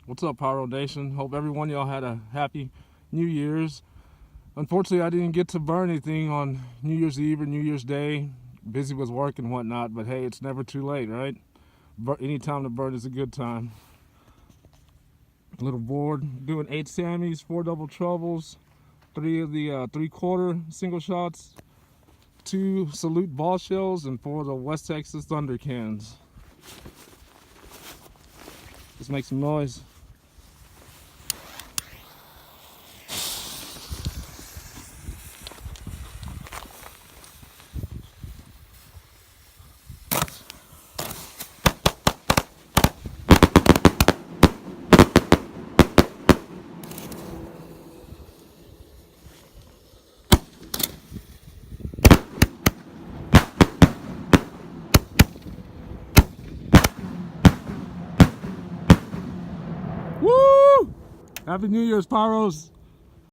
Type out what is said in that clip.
What's up, PyroNation? Hope everyone y'all had a happy New Year's. Unfortunately, I didn't get to burn anything on New Year's Eve or New Year's Day. Busy with work and whatnot, but hey, it's never too late, right? Any time to burn is a good time. A little board, doing 8 Sammys, 4 double troubles, 3 of the 3/4 single shots, 2 salute ball shells, and 4 of the West Texas Thunder cans. Let's make some noise. Woo! Happy New Year's, Pyros!